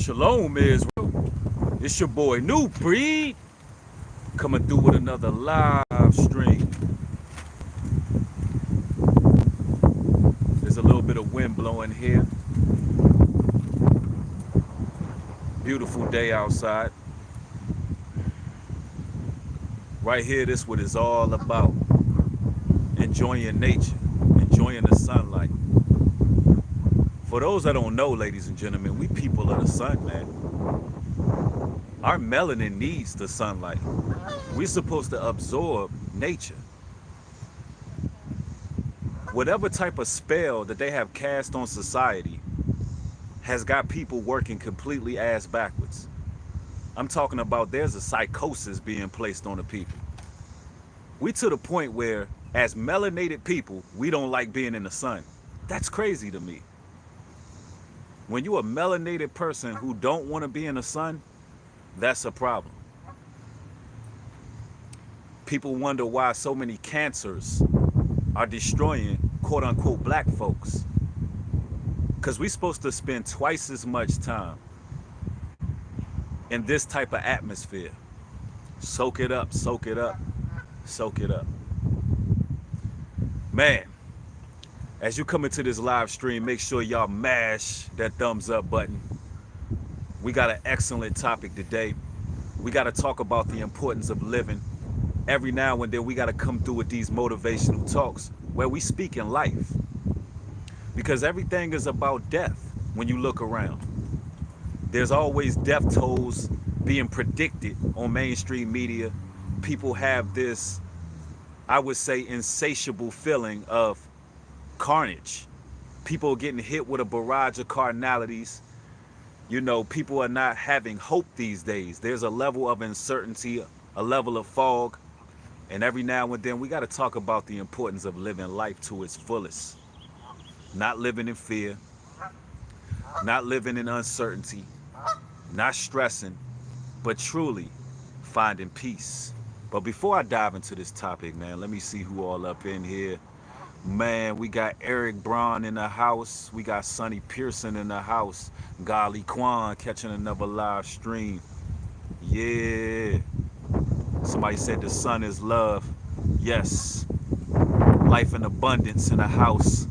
Shalom, Israel. It's your boy New Breed coming through with another live stream. There's a little bit of wind blowing here. Beautiful day outside. Right here, this is what it's all about. Enjoying nature, enjoying the sunlight. For those that don't know, ladies and gentlemen, we people of the sun, man. Our melanin needs the sunlight. We're supposed to absorb nature. Whatever type of spell that they have cast on society has got people working completely ass backwards. I'm talking about there's a psychosis being placed on the people. We to the point where, as melanated people, we don't like being in the sun. That's crazy to me. When you're a melanated person who don't want to be in the sun, that's a problem. People wonder why so many cancers are destroying quote-unquote black folks. Because we're supposed to spend twice as much time in this type of atmosphere. Soak it up, soak it up, soak it up. Man, as you come into this live stream, make sure y'all mash that thumbs up button. We got an excellent topic today. We got to talk about the importance of living. Every now and then we got to come through with these motivational talks where we speak in life. Because everything is about death when you look around. There's always death tolls being predicted on mainstream media. People have this, I would say, insatiable feeling of carnage. People getting hit with a barrage of carnalities. You know, people are not having hope these days. There's a level of uncertainty, a level of fog. And every now and then we got to talk about the importance of living life to its fullest. Not living in fear, not living in uncertainty, not stressing, but truly finding peace. But before I dive into this topic, man, let me see who all up in here. Man, we got Eric Braun in the house. We got Sonny Pearson in the house. Gali Kwan catching another live stream. Yeah. Somebody said the sun is love. Yes. Life in abundance in the house.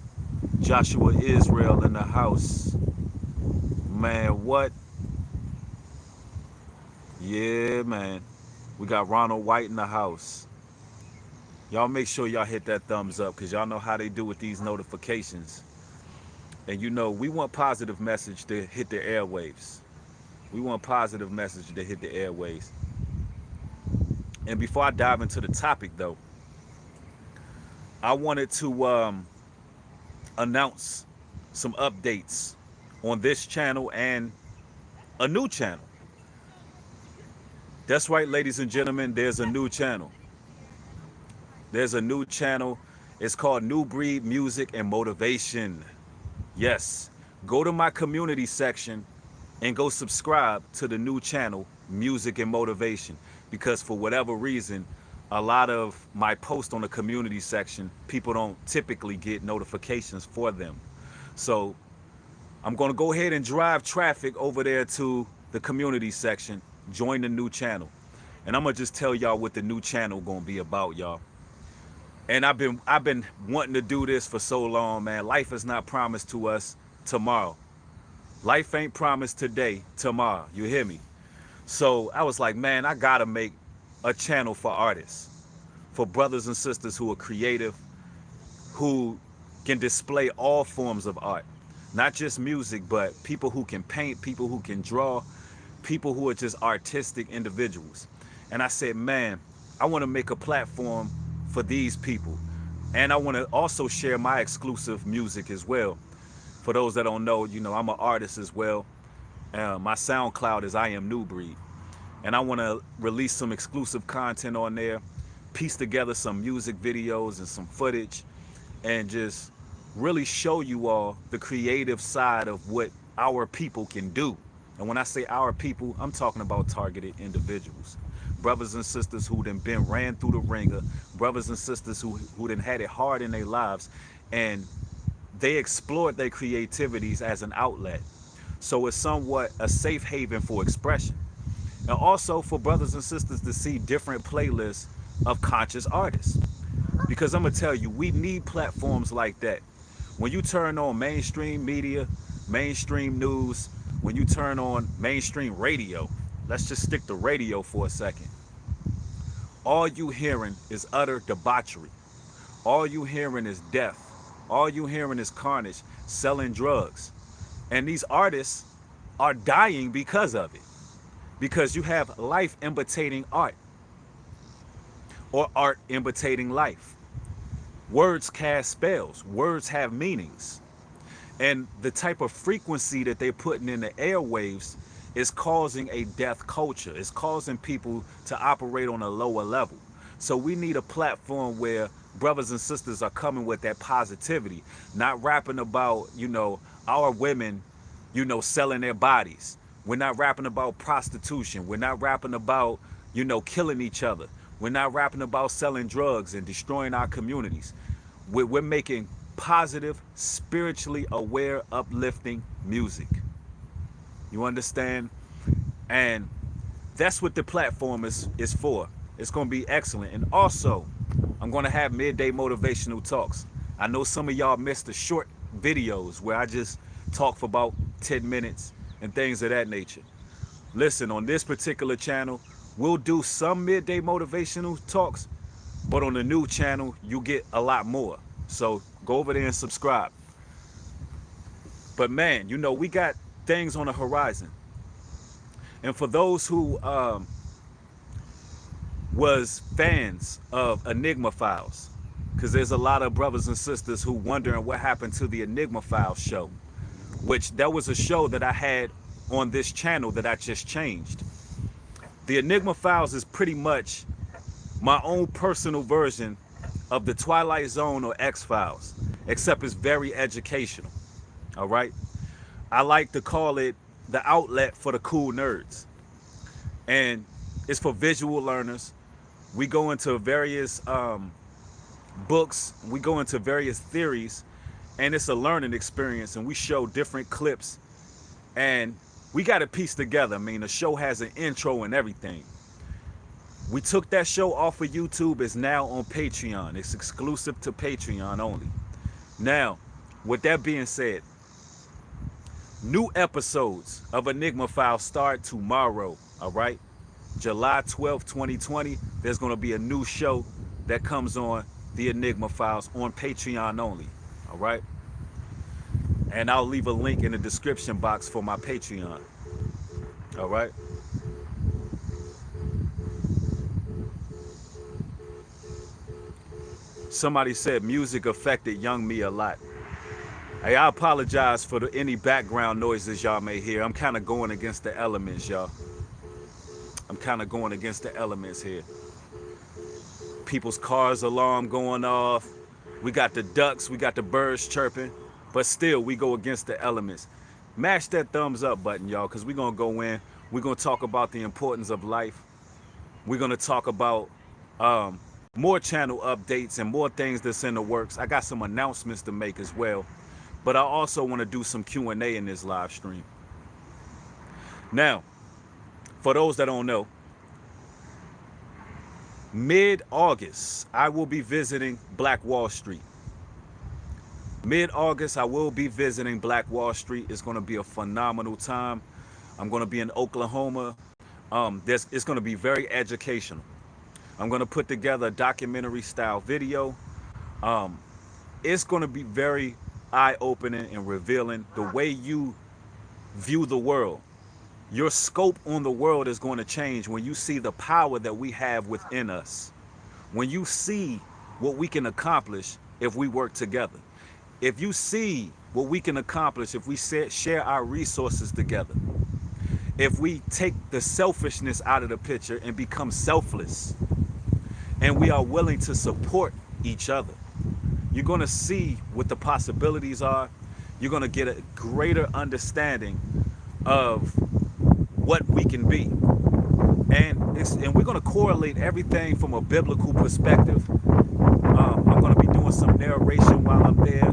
Joshua Israel in the house. Man, what? Yeah, man. We got Ronald White in the house. Y'all make sure y'all hit that thumbs up because y'all know how they do with these notifications. And you know, we want positive message to hit the airwaves. We want positive message to hit the airwaves. And before I dive into the topic, though, I wanted to announce some updates on this channel and a new channel. That's right, ladies and gentlemen, there's a new channel. There's a new channel. It's called New Breed Music and Motivation. Yes, go to my community section and go subscribe to the new channel, Music and Motivation. Because for whatever reason, a lot of my posts on the community section, people don't typically get notifications for them. So I'm going to go ahead and drive traffic over there to the community section, join the new channel. And I'm going to just tell y'all what the new channel going to be about, y'all. And I've been wanting to do this for so long, man. Life is not promised to us tomorrow. Life ain't promised today, tomorrow. You hear me? So I was like, man, I got to make a channel for artists, for brothers and sisters who are creative, who can display all forms of art, not just music, but people who can paint, people who can draw, people who are just artistic individuals. And I said, man, I want to make a platform for these people. And I want to also share my exclusive music as well. For those that don't know, you know, I'm an artist as well. My SoundCloud is I Am New Breed. And I want to release some exclusive content on there, piece together some music videos and some footage, and just really show you all the creative side of what our people can do. And when I say our people, I'm talking about targeted individuals. Brothers and sisters who done been ran through the ringer, brothers and sisters who done had it hard in their lives, and they explored their creativities as an outlet. So it's somewhat a safe haven for expression. And also for brothers and sisters to see different playlists of conscious artists. Because I'm going to tell you, we need platforms like that. When you turn on mainstream media, mainstream news, when you turn on mainstream radio, let's just stick to radio for a second. All you hearing is utter debauchery. All you hearing is death. All you hearing is carnage, selling drugs. And these artists are dying because of it. Because you have life imitating art or art imitating life. Words cast spells. Words have meanings. And the type of frequency that they're putting in the airwaves is causing a death culture. It's causing people to operate on a lower level. So we need a platform where brothers and sisters are coming with that positivity, not rapping about, our women, selling their bodies. We're not rapping about prostitution. We're not rapping about, killing each other. We're not rapping about selling drugs and destroying our communities. We're making positive, spiritually aware, uplifting music. You understand? And that's what the platform is for. It's going to be excellent. And also, I'm going to have midday motivational talks. I know some of y'all missed the short videos where I just talk for about 10 minutes and things of that nature. Listen, on this particular channel, we'll do some midday motivational talks, but on the new channel, you get a lot more. So go over there and subscribe. But man, we got things on the horizon. And for those who was fans of Enigma Files, because there's a lot of brothers and sisters who wondering what happened to the Enigma Files show, which that was a show that I had on this channel that I just changed. The Enigma Files is pretty much my own personal version of the Twilight Zone or X-Files, except it's very educational. All right. I like to call it the outlet for the cool nerds. And it's for visual learners. We go into various books. We go into various theories. And it's a learning experience. And we show different clips. And we got it pieced together. I mean, the show has an intro and everything. We took that show off of YouTube. It's now on Patreon. It's exclusive to Patreon only. Now, with that being said, new episodes of Enigma Files start tomorrow, all right? July 12th, 2020, there's going to be a new show that comes on the Enigma Files on Patreon only, all right? And I'll leave a link in the description box for my Patreon, all right? Somebody said music affected young me a lot. Hey, I apologize for any background noises y'all may hear. I'm kind of going against the elements, y'all. I'm kind of going against the elements here. People's cars alarm going off. We got the ducks, we got the birds chirping, but still we go against the elements. Mash that thumbs up button, y'all, because we're going to go in. We're going to talk about the importance of life. We're going to talk about more channel updates and more things that's in the works. I got some announcements to make as well. But I also want to do some Q&A in this live stream. Now, for those that don't know, mid-August, I will be visiting Black Wall Street. Mid-August, I will be visiting Black Wall Street. It's going to be a phenomenal time. I'm going to be in Oklahoma. It's going to be very educational. I'm going to put together a documentary style video. It's going to be very eye-opening and revealing the way you view the world. Your scope on the world is going to change when you see the power that we have within us. When you see what we can accomplish if we work together. If you see what we can accomplish if we share our resources together. If we take the selfishness out of the picture and become selfless. And we are willing to support each other. You're going to see what the possibilities are. You're going to get a greater understanding of what we can be. And we're going to correlate everything from a biblical perspective. I'm going to be doing some narration while I'm there.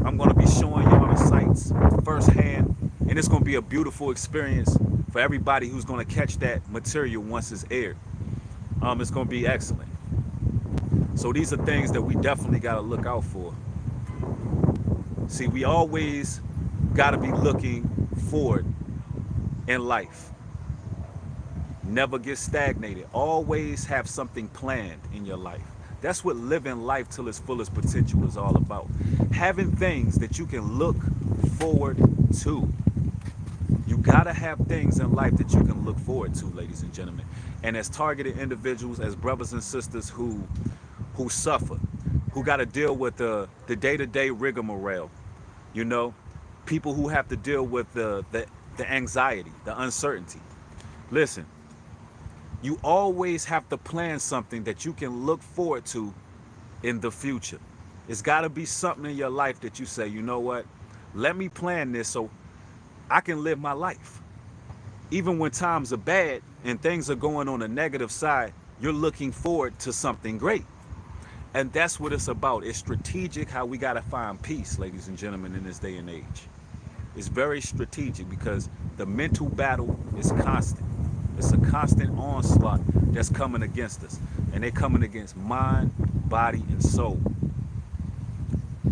I'm going to be showing y'all the sights firsthand And it's going to be a beautiful experience for everybody who's going to catch that material once it's aired. It's going to be excellent. So these are things that we definitely got to look out for. See, we always got to be looking forward in life. Never get stagnated. Always have something planned in your life. That's what living life till its fullest potential is all about. Having things that you can look forward to. You gotta have things in life that you can look forward to, ladies and gentlemen. And as targeted individuals, as brothers and sisters who suffer, who gotta deal with the day-to-day rigmarole, you know, people who have to deal with the anxiety, the uncertainty. Listen, you always have to plan something that you can look forward to in the future. It's got to be something in your life that you say, you know what, let me plan this so I can live my life. Even when times are bad and things are going on the negative side, you're looking forward to something great. And that's what it's about. It's strategic how we got to find peace, ladies and gentlemen, in this day and age. It's very strategic because the mental battle is constant. It's a constant onslaught that's coming against us. And they're coming against mind, body, and soul.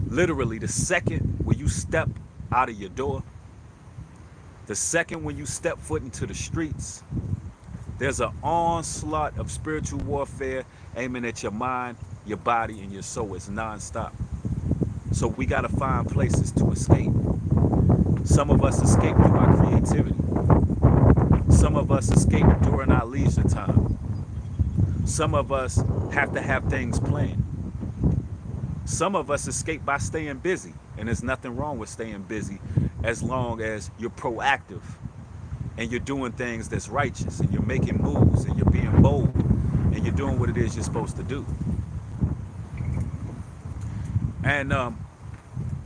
Literally, the second when you step out of your door, the second when you step foot into the streets, there's an onslaught of spiritual warfare aiming at your mind, your body, and your soul. It's nonstop. So we got to find places to escape. Some of us escape through our creativity. Some of us escape during our leisure time. Some of us have to have things planned. Some of us escape by staying busy. And there's nothing wrong with staying busy as long as you're proactive and you're doing things that's righteous and you're making moves and you're being bold and you're doing what it is you're supposed to do. And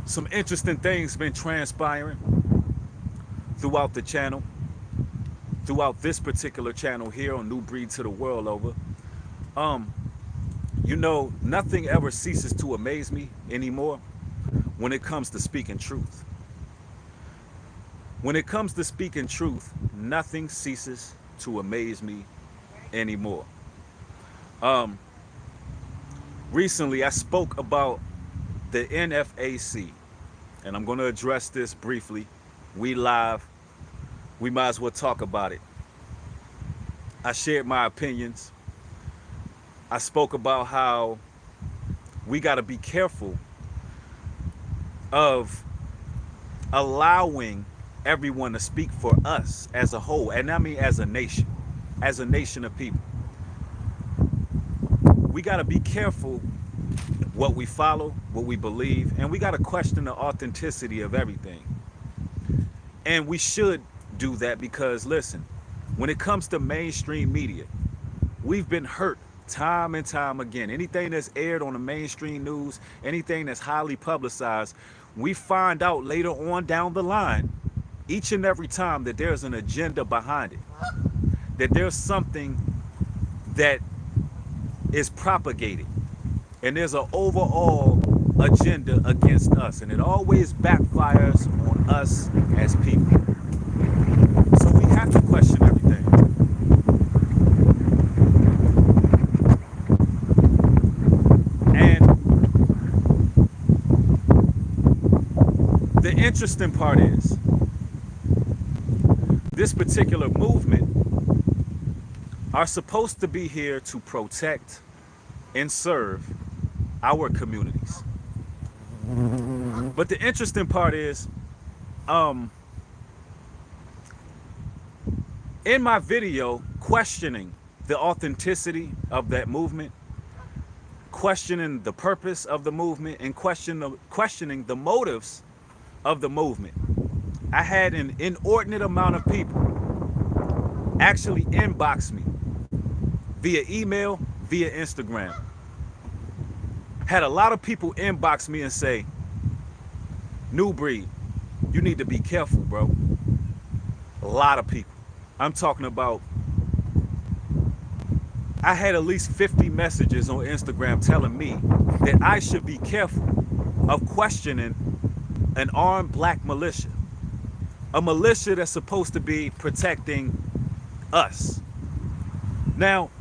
some interesting things been transpiring throughout the channel, throughout this particular channel here on New Breed to the World Over. You know, nothing ever ceases to amaze me anymore when it comes to speaking truth. When it comes to speaking truth, nothing ceases to amaze me anymore. Recently, I spoke about the NFAC, and I'm going to address this briefly. We live. We might as well talk about it. I shared my opinions. I spoke about how we got to be careful of allowing everyone to speak for us as a whole, and I mean as a nation of people. We got to be careful what we follow, what we believe, and we got to question the authenticity of everything. And we should do that because, listen, when it comes to mainstream media, we've been hurt time and time again. Anything that's aired on the mainstream news, anything that's highly publicized, we find out later on down the line, each and every time, that there's an agenda behind it, that there's something that is propagated, and there's an overall agenda against us, and it always backfires on us as people. So we have to question everything. And the interesting part is, this particular movement are supposed to be here to protect and serve our communities. But the interesting part is, in my video questioning the authenticity of that movement, questioning the purpose of the movement, and questioning the motives of the movement, I had an inordinate amount of people actually inbox me via email, via Instagram. Had a lot of people inbox me and say, New Breed, you need to be careful, bro. A lot of people. I'm talking about, I had at least 50 messages on Instagram telling me that I should be careful of questioning an armed black militia. a militia that's supposed to be protecting us. Now,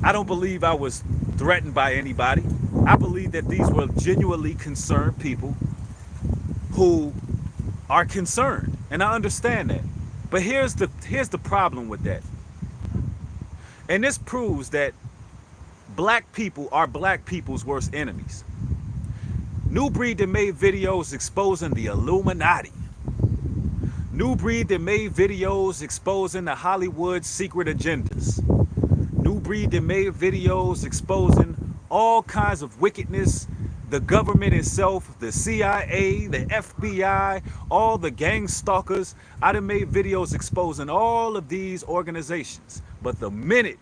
I don't believe I was threatened by anybody. I believe that these were genuinely concerned people who are concerned, and I understand that. But here's the problem with that. And this proves that black people are black people's worst enemies. New Breed that made videos exposing the Illuminati. New Breed that made videos exposing the Hollywood secret agendas. New Breed that made videos exposing all kinds of wickedness, the government itself, the CIA, the FBI, all the gang stalkers. I done made videos exposing all of these organizations. But the minute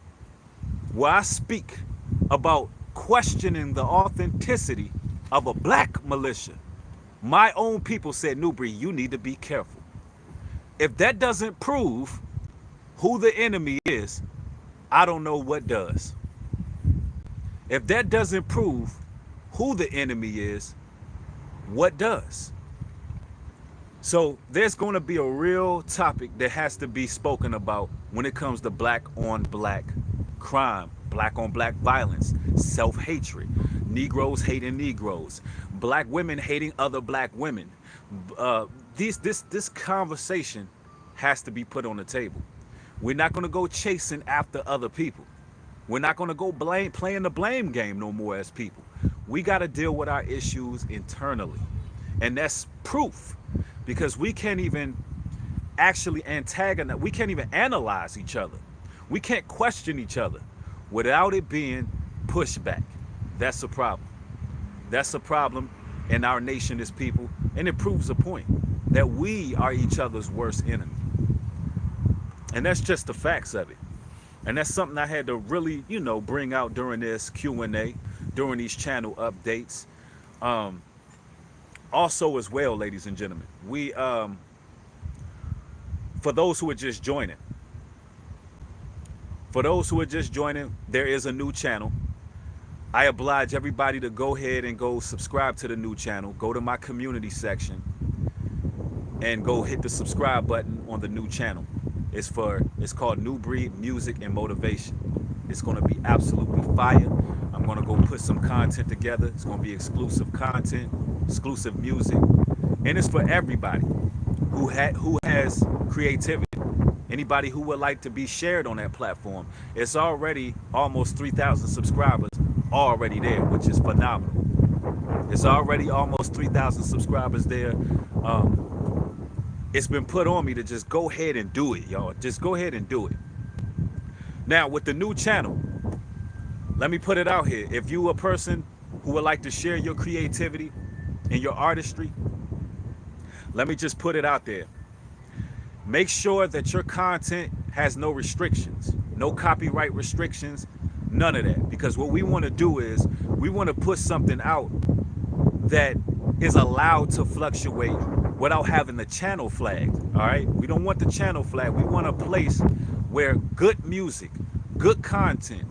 where I speak about questioning the authenticity of a black militia, my own people said, New Breed, you need to be careful. If that doesn't prove who the enemy is, I don't know what does. If that doesn't prove who the enemy is, what does? So there's going to be a real topic that has to be spoken about when it comes to black on black crime, black on black violence, self-hatred, Negroes hating Negroes, black women hating other black women. This conversation has to be put on the table. We're not going to go chasing after other people. We're not going to go playing the blame game no more as people. We got to deal with our issues internally. And that's proof, because we can't even actually antagonize, we can't even analyze each other. We can't question each other without it being pushback. That's a problem. That's a problem in our nation as people. And it proves a point that we are each other's worst enemy. And that's just the facts of it. And that's something I had to really, bring out during this Q&A, during these channel updates. Also as well, ladies and gentlemen, we, for those who are just joining, there is a new channel. I oblige everybody to go ahead and go subscribe to the new channel. Go to my community section and go hit the subscribe button on the new channel. It's called New Breed Music and Motivation. It's going to be absolutely fire. I'm going to go put some content together. It's going to be exclusive content, exclusive music, and it's for everybody who has creativity. Anybody who would like to be shared on that platform. It's already almost 3,000 subscribers already there, which is phenomenal. It's already almost 3,000 subscribers there. It's been put on me to just go ahead and do it, y'all. Just go ahead and do it. Now, with the new channel, let me put it out here. If you a person who would like to share your creativity and your artistry, let me just put it out there. Make sure that your content has no restrictions, no copyright restrictions, none of that. Because what we want to do is we want to put something out that is allowed to fluctuate without having the channel flagged. All right, we don't want the channel flag. We want a place where good music, good content,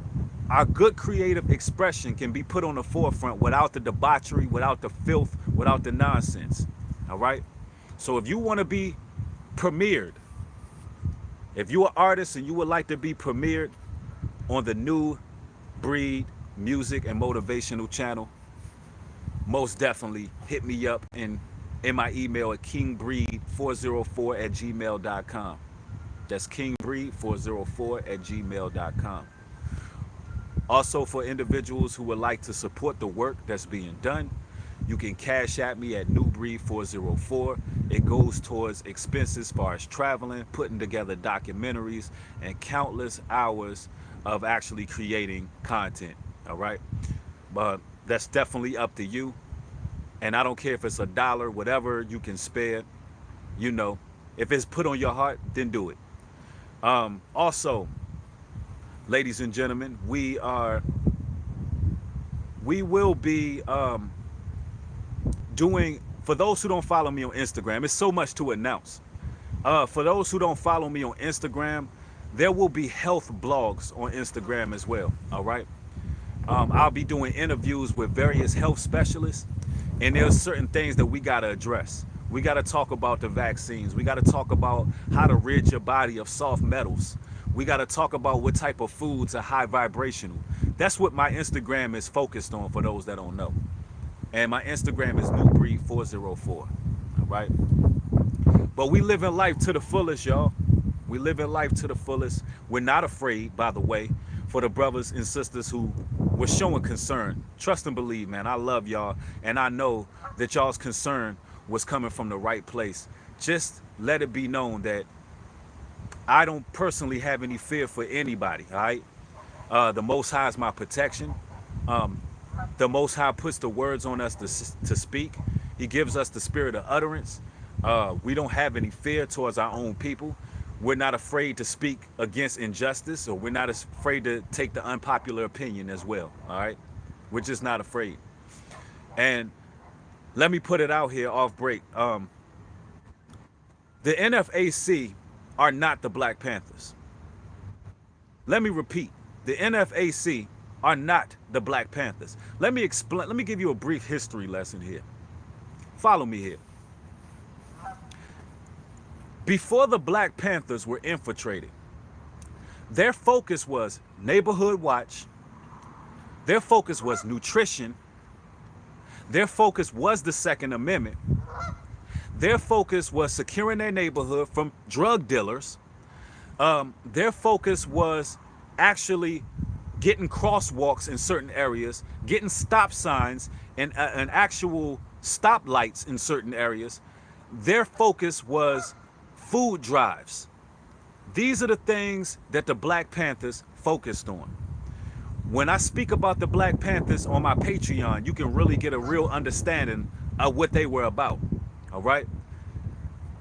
our good creative expression can be put on the forefront without the debauchery, without the filth, without the nonsense. All right, so if you want to be premiered, if you're an artist and you would like to be premiered on the New Breed Music and Motivational channel, most definitely hit me up in my email at kingbreed404@gmail.com. That's kingbreed404@gmail.com. Also, for individuals who would like to support the work that's being done, you can cash at me at newbreed404. It goes towards expenses as far as traveling, putting together documentaries, and countless hours of actually creating content. All right, but that's definitely up to you. And I don't care if it's $1, whatever you can spare. If it's put on your heart, then do it. Also, ladies and gentlemen, we will be doing, for those who don't follow me on Instagram, it's so much to announce. For those who don't follow me on Instagram, there will be health blogs on Instagram as well. All right. I'll be doing interviews with various health specialists, and there's certain things that we got to address. We got to talk about the vaccines. We got to talk about how to rid your body of soft metals. We got to talk about what type of foods are high vibrational. That's what my Instagram is focused on for those that don't know. And my Instagram is newbreed404. All right. But we live in life to the fullest, y'all. We live in life to the fullest. We're not afraid, by the way, for the brothers and sisters who were showing concern. Trust and believe, man. I love y'all. And I know that y'all's concern was coming from the right place. Just let it be known that I don't personally have any fear for anybody, all right? The Most High is my protection. Um, the Most High puts the words on us to speak. He gives us the spirit of utterance. We don't have any fear towards our own people. We're not afraid to speak against injustice, or we're not afraid to take the unpopular opinion as well, all right? We're just not afraid. And let me put it out here off break. The NFAC are not the Black Panthers. Let me repeat. The NFAC are not the Black Panthers. Let me explain. Let me give you a brief history lesson here. Follow me here. Before the Black Panthers were infiltrated, their focus was neighborhood watch. Their focus was nutrition. Their focus was the Second Amendment. Their focus was securing their neighborhood from drug dealers. Their focus was actually getting crosswalks in certain areas, getting stop signs and actual stoplights in certain areas. Their focus was food drives. These are the things that the Black Panthers focused on. When I speak about the Black Panthers on my Patreon, you can really get a real understanding of what they were about. All right?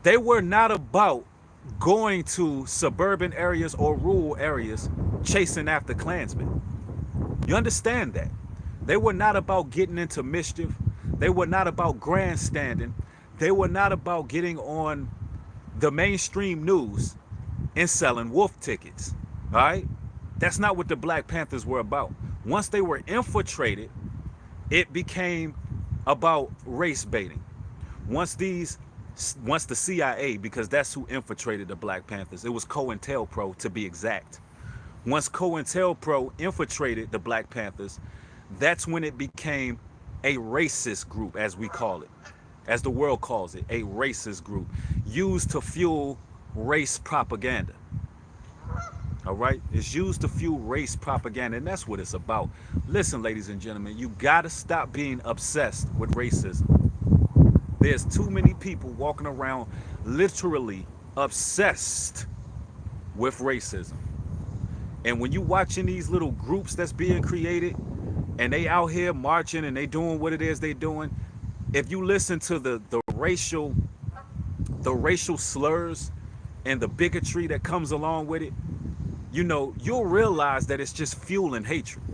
They were not about going to suburban areas or rural areas chasing after Klansmen. You understand that? They were not about getting into mischief. They were not about grandstanding. They were not about getting on the mainstream news and selling wolf tickets. All right? That's not what the Black Panthers were about. Once they were infiltrated, it became about race baiting. Once the CIA, because that's who infiltrated the Black Panthers, it was COINTELPRO to be exact. Once COINTELPRO infiltrated the Black Panthers, that's when it became a racist group, as we call it, as the world calls it, a racist group used to fuel race propaganda. All right? It's used to fuel race propaganda, and that's what it's about. Listen, ladies and gentlemen, you got to stop being obsessed with racism. There's too many people walking around literally obsessed with racism. And when you watching these little groups that's being created and they out here marching and they doing what it is they doing, if you listen to the racial slurs and the bigotry that comes along with it, you know, you'll realize that it's just fueling hatred.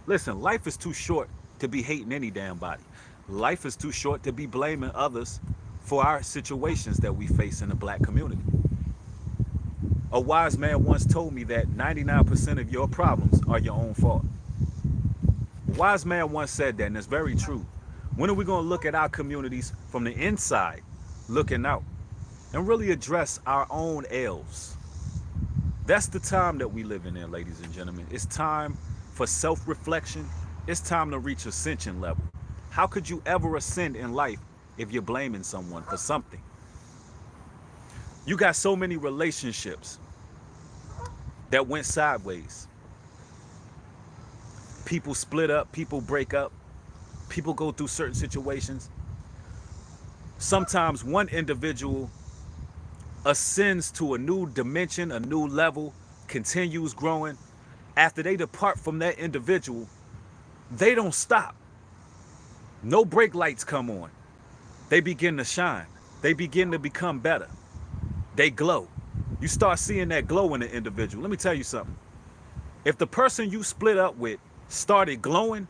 Listen, life is too short to be hating any damn body. Life is too short to be blaming others for our situations that we face in the Black community. A wise man once told me that 99% of your problems are your own fault. A wise man once said that, and it's very true. When are we going to look at our communities from the inside, looking out, and really address our own ills? That's the time that we live in, ladies and gentlemen. It's time for self-reflection. It's time to reach ascension level. How could you ever ascend in life if you're blaming someone for something? You got so many relationships that went sideways. People split up, people break up, people go through certain situations. Sometimes one individual ascends to a new dimension, a new level, continues growing. After they depart from that individual, they don't stop. No brake lights come on. They begin to shine. They begin to become better. They glow. You start seeing that glow in the individual. Let me tell you something. If the person you split up with started glowing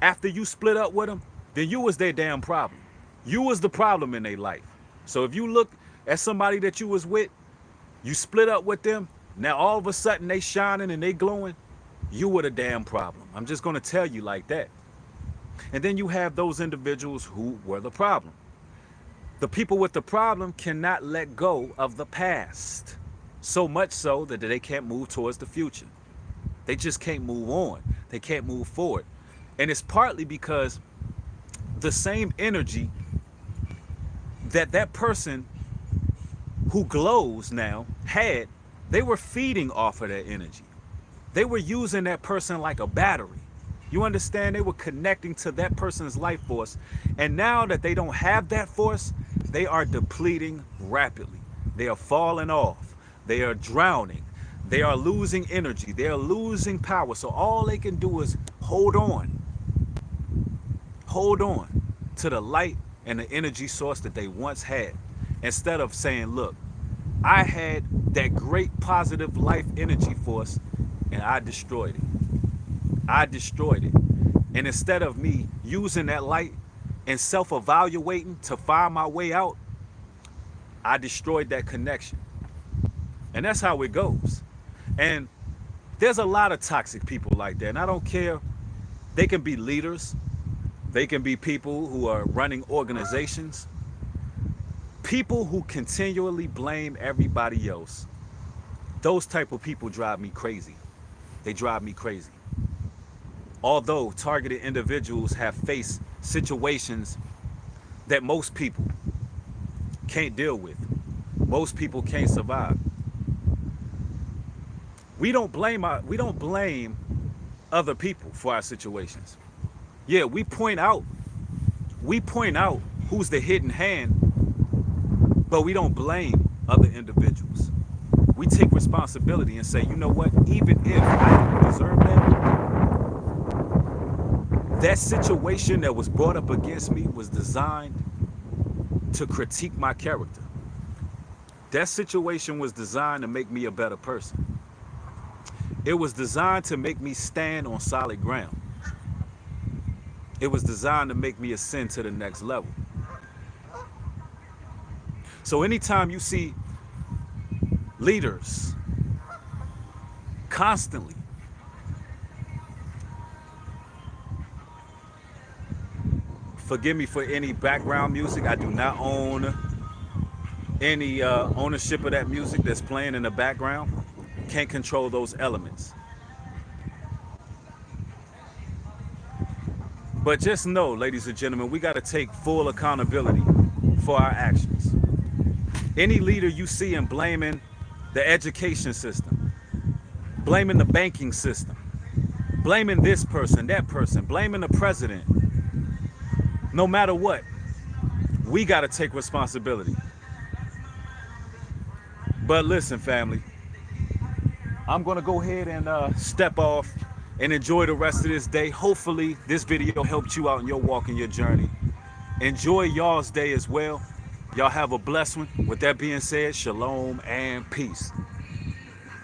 after you split up with them, then you was their damn problem. You was the problem in their life. So if you look at somebody that you was with, you split up with them, now all of a sudden they shining and they glowing, you were the damn problem. I'm just going to tell you like that. And then you have those individuals who were the problem. The people with the problem cannot let go of the past. So much so that they can't move towards the future. They just can't move on. They can't move forward. And it's partly because the same energy that person who glows now had, they were feeding off of that energy. They were using that person like a battery. You understand? They were connecting to that person's life force. And now that they don't have that force, they are depleting rapidly. They are falling off. They are drowning. They are losing energy. They are losing power. So all they can do is hold on. Hold on to the light and the energy source that they once had. Instead of saying, look, I had that great positive life energy force and I destroyed it. I destroyed it. And instead of me using that light and self-evaluating to find my way out, I destroyed that connection. And that's how it goes. And there's a lot of toxic people like that. And I don't care. They can be leaders. They can be people who are running organizations. People who continually blame everybody else. Those type of people drive me crazy. They drive me crazy. Although targeted individuals have faced situations that most people can't deal with. Most people can't survive. We don't blame other people for our situations. Yeah, we point out who's the hidden hand, but we don't blame other individuals. We take responsibility and say, you know what, even if I don't deserve that situation that was brought up against me was designed to critique my character. That situation was designed to make me a better person. It was designed to make me stand on solid ground. It was designed to make me ascend to the next level. So anytime you see leaders constantly forgive me for any background music. I do not own any ownership of that music that's playing in the background. Can't control those elements. But just know, ladies and gentlemen, we got to take full accountability for our actions. Any leader you see in blaming the education system, blaming the banking system, blaming this person, that person, blaming the president, no matter what, we got to take responsibility. But listen, family, I'm going to go ahead and step off and enjoy the rest of this day. Hopefully this video helped you out in your walk and your journey. Enjoy y'all's day as well. Y'all have a blessed one. With that being said, shalom and peace.